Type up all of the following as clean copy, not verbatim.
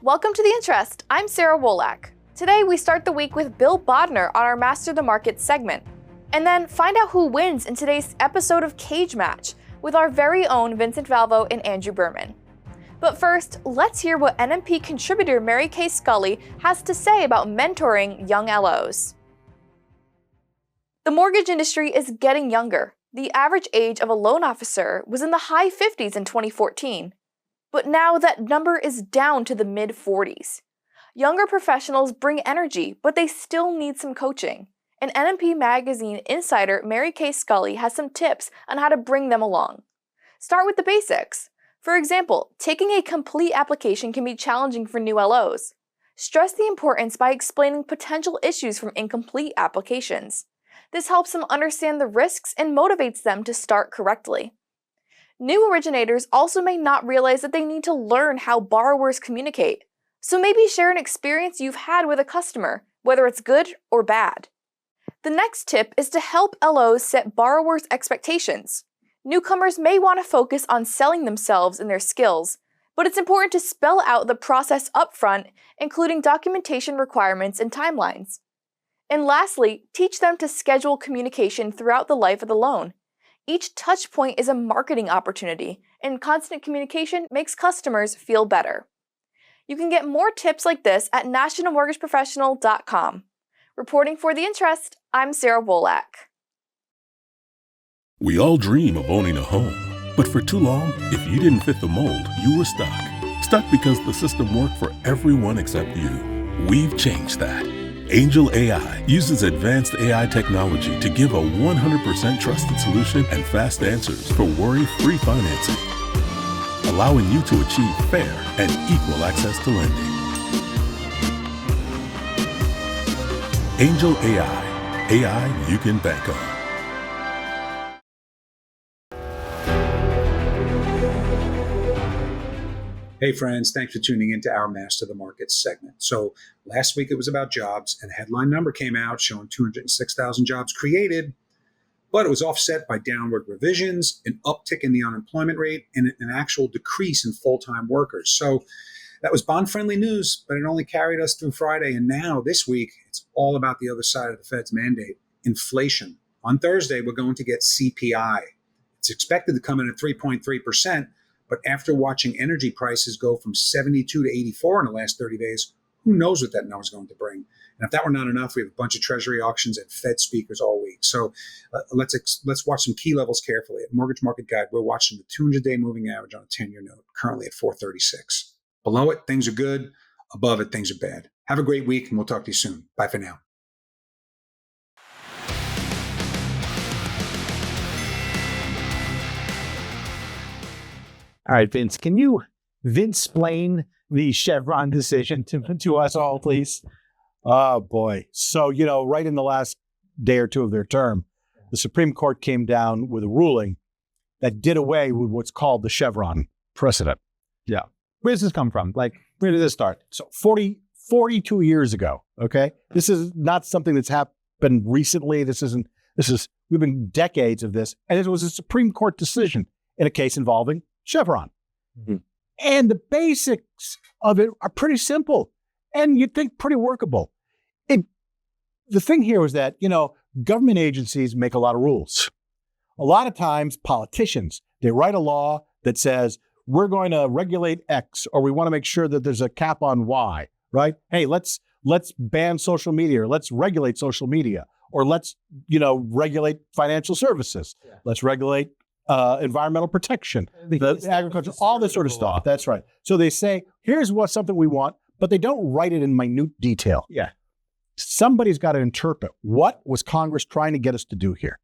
Welcome to The Interest. I'm Sarah Wolak. Today we start the week with Bill Bodnar on our Master the Market segment. And then find out who wins in today's episode of Cage Match with our very own Vincent Valvo and Andrew Berman. But first, let's hear what NMP contributor Mary Kay Scully has to say about mentoring young LOs. The mortgage industry is getting younger. The average age of a loan officer was in the high 50s in 2014. But now that number is down to the mid-40s. Younger professionals bring energy, but they still need some coaching. And NMP Magazine insider Mary Kay Scully has some tips on how to bring them along. Start with the basics. For example, taking a complete application can be challenging for new LOs. Stress the importance by explaining potential issues from incomplete applications. This helps them understand the risks and motivates them to start correctly. New originators also may not realize that they need to learn how borrowers communicate. So maybe share an experience you've had with a customer, whether it's good or bad. The next tip is to help LOs set borrowers' expectations. Newcomers may want to focus on selling themselves and their skills, but it's important to spell out the process upfront, including documentation requirements and timelines. And lastly, teach them to schedule communication throughout the life of the loan. Each touch point is a marketing opportunity, and constant communication makes customers feel better. You can get more tips like this at nationalmortgageprofessional.com. Reporting for The Interest, I'm Sarah Wolak. We all dream of owning a home, but for too long, if you didn't fit the mold, you were stuck. Stuck because the system worked for everyone except you. We've changed that. Angel AI uses advanced AI technology to give a 100% trusted solution and fast answers for worry-free financing, allowing you to achieve fair and equal access to lending. Angel AI. AI you can bank on. Hey friends, thanks for tuning into our Master the Market segment. So last week it was about jobs, and a headline number came out showing 206,000 jobs created, but it was offset by downward revisions, an uptick in the unemployment rate, and an actual decrease in full-time workers. So that was bond-friendly news, but it only carried us through Friday. And now this week, it's all about the other side of the Fed's mandate, inflation. On Thursday, we're going to get CPI. It's expected to come in at 3.3%. But after watching energy prices go from 72 to 84 in the last 30 days, who knows what that number is going to bring? And if that were not enough, we have a bunch of Treasury auctions and Fed speakers all week. So let's watch some key levels carefully. At Mortgage Market Guide, we're watching the 200-day moving average on a 10-year note, currently at 436. Below it, things are good. Above it, things are bad. Have a great week, and we'll talk to you soon. Bye for now. All right, Vince, can you Vince-splain the Chevron decision to us all, please? Oh, boy. So, right in the last day or two of their term, the Supreme Court came down with a ruling that did away with what's called the Chevron precedent. Yeah. Where does this come from? Where did this start? So 42 years ago, okay? This is not something that's happened recently. We've been decades of this. And it was a Supreme Court decision in a case involving Chevron. Mm-hmm. And the basics of it are pretty simple and you'd think pretty workable. The thing here was that, government agencies make a lot of rules. A lot of times politicians, they write a law that says, we're going to regulate X, or we want to make sure that there's a cap on Y, right? Hey, let's ban social media, or let's regulate social media, or let's, regulate financial services. Yeah. Let's regulate environmental protection, the agriculture, all this sort of stuff. That's right. So they say, here's something we want, but they don't write it in minute detail. Yeah. Somebody's got to interpret what was Congress trying to get us to do here.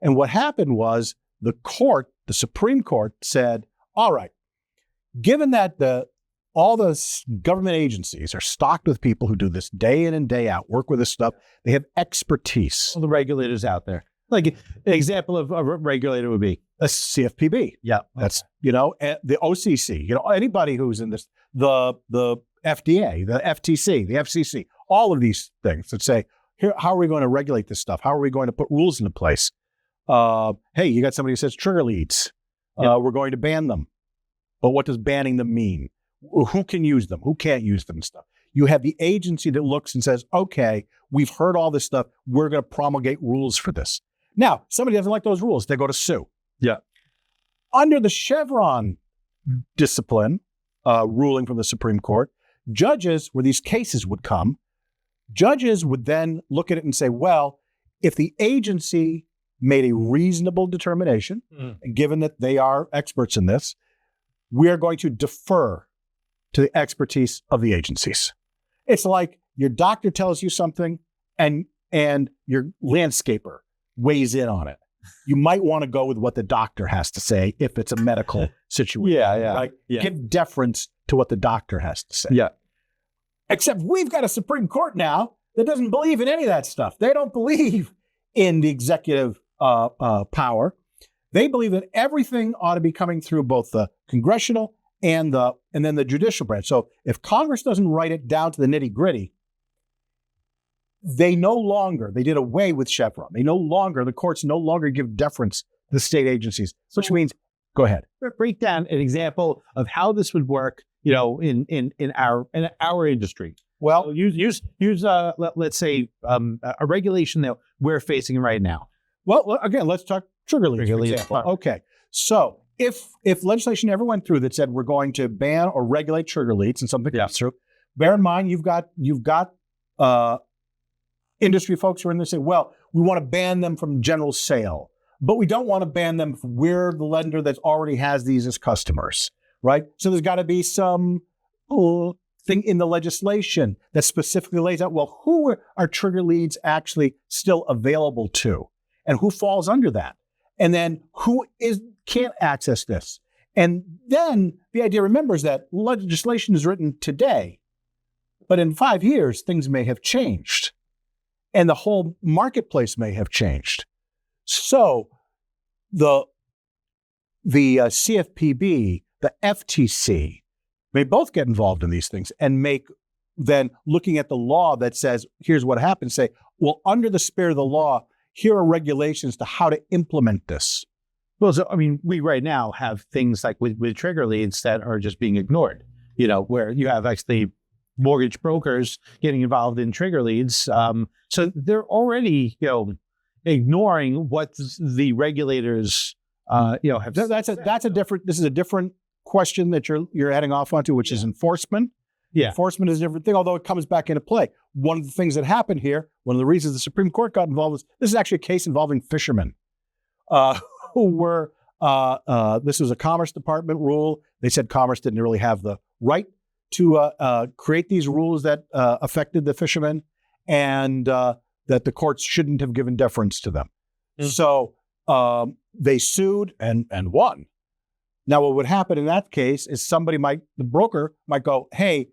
And what happened was the Supreme Court said, all right, given that all the government agencies are stocked with people who do this day in and day out, work with this stuff, they have expertise. All the regulators out there. Like an example of a regulator would be a CFPB. Yeah. That's, the OCC, anybody who's in this, the FDA, the FTC, the FCC, all of these things that say, here, how are we going to regulate this stuff? How are we going to put rules into place? Hey, you got somebody who says trigger leads. We're going to ban them. But what does banning them mean? who can use them, who can't use them and stuff. You have the agency that looks and says, okay, we've heard all this stuff. We're going to promulgate rules for this. Now, somebody doesn't like those rules. They go to sue. Yeah. Under the Chevron discipline ruling from the Supreme Court, judges, where these cases would come, judges would then look at it and say, well, if the agency made a reasonable determination, and given that they are experts in this, we are going to defer to the expertise of the agencies. It's like your doctor tells you something and your landscaper weighs in on it. You might want to go with what the doctor has to say if it's a medical situation. Yeah. Right? Yeah. Give deference to what the doctor has to say. Yeah. Except we've got a Supreme Court now that doesn't believe in any of that stuff. They don't believe in the executive power. They believe that everything ought to be coming through both the congressional and then the judicial branch. So if Congress doesn't write it down to the nitty gritty, they did away with Chevron. The courts no longer give deference to the state agencies, which means, go ahead. Break down an example of how this would work, in our industry. Well, So use let's say a regulation that we're facing right now. well, again, let's talk trigger leads, for Trigger leads. example. Okay, so if legislation ever went through that said we're going to ban or regulate trigger leads and something comes through, bear in mind you've got industry folks who are in there say, well, we want to ban them from general sale, but we don't want to ban them if we're the lender that already has these as customers, right? So there's got to be some thing in the legislation that specifically lays out, well, who are trigger leads actually still available to, and who falls under that, and then who can't access this. And then the idea, remember, is that legislation is written today, but in 5 years, things may have changed. And the whole marketplace may have changed. So the CFPB, the FTC, may both get involved in these things and make then looking at the law that says, here's what happens, say, well, under the spirit of the law, here are regulations to how to implement this. Well, so, we right now have things like with trigger leads that are just being ignored, where you have actually mortgage brokers getting involved in trigger leads. So they're already, ignoring what the regulators, have. This is a different question that you're heading off onto, which is enforcement. Yeah. Enforcement is a different thing, although it comes back into play. One of the things that happened here, one of the reasons the Supreme Court got involved was this is actually a case involving fishermen who were, this was a Commerce Department rule. They said Commerce didn't really have the right to create these rules that affected the fishermen, and that the courts shouldn't have given deference to them. So they sued and won. Now, what would happen in that case is the broker might go, hey,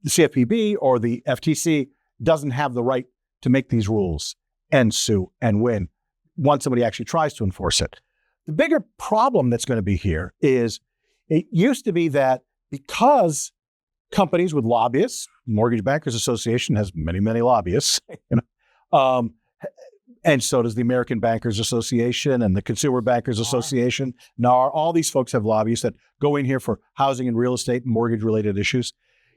the CFPB or the FTC doesn't have the right to make these rules, and sue and win once somebody actually tries to enforce it. The bigger problem that's going to be here is it used to be that because companies with lobbyists, Mortgage Bankers Association has many, many lobbyists, and so does the American Bankers Association and the Consumer Bankers Association. NAR, all these folks have lobbyists that go in here for housing and real estate and mortgage-related issues.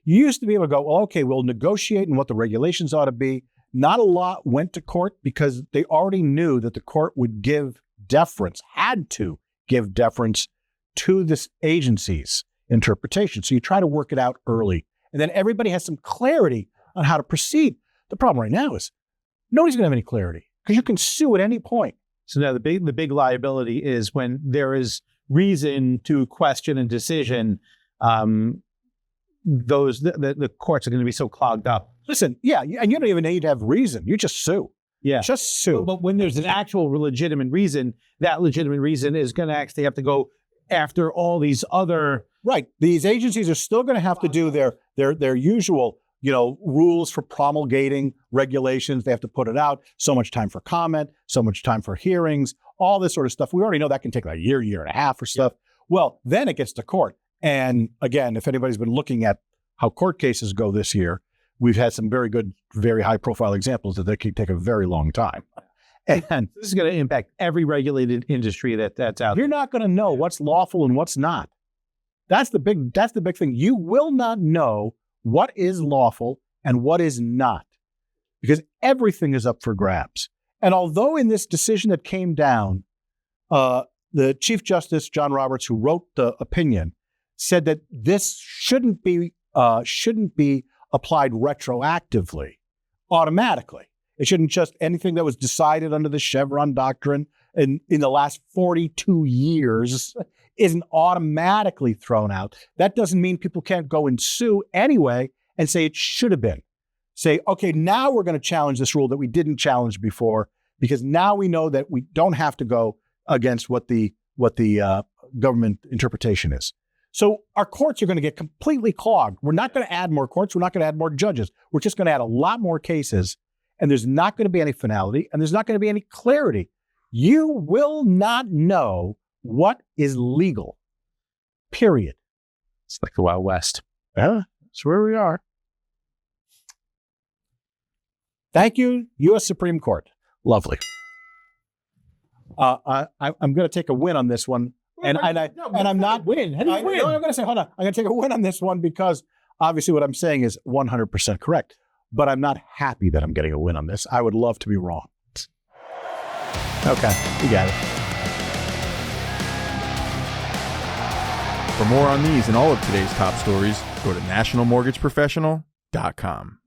You used to be able to go, well, okay, we'll negotiate on what the regulations ought to be. Not a lot went to court because they already knew that the court would give deference, had to give deference to this agency's interpretation. So you try to work it out early, and then everybody has some clarity on how to proceed. The problem right now is nobody's going to have any clarity because you can sue at any point. So now the big liability is when there is reason to question a decision. The courts are going to be so clogged up. Listen, yeah, and you don't even need to have reason. You just sue. Yeah, just sue. But when there's an actual legitimate reason, that legitimate reason is going to actually have to go after all these other. Right. These agencies are still going to have to do their usual, rules for promulgating regulations. They have to put it out. So much time for comment, so much time for hearings, all this sort of stuff. We already know that can take like a year and a half or stuff. Well, then it gets to court. And again, if anybody's been looking at how court cases go this year, we've had some very good, very high profile examples that they can take a very long time. And this is going to impact every regulated industry that's out there. You're not going to know what's lawful and what's not. That's the big thing. You will not know what is lawful and what is not, because everything is up for grabs. And although in this decision that came down, the Chief Justice, John Roberts, who wrote the opinion, said that this shouldn't be applied retroactively, automatically. It shouldn't just anything that was decided under the Chevron doctrine in the last 42 years isn't automatically thrown out. That doesn't mean people can't go and sue anyway and say it should have been. Say, okay, now we're going to challenge this rule that we didn't challenge before, because now we know that we don't have to go against what the government interpretation is. So our courts are going to get completely clogged. We're not going to add more courts. We're not going to add more judges. We're just going to add a lot more cases, and there's not going to be any finality, and there's not going to be any clarity. You will not know what is legal, period. It's like the Wild West. Yeah, that's where we are. Thank you, U.S. Supreme Court. Lovely. I'm going to take a win on this one. I'm not win. How do you win? No, I'm going to say, hold on. I'm going to take a win on this one because obviously what I'm saying is 100% correct. But I'm not happy that I'm getting a win on this. I would love to be wrong. Okay, you got it. For more on these and all of today's top stories, go to nationalmortgageprofessional.com.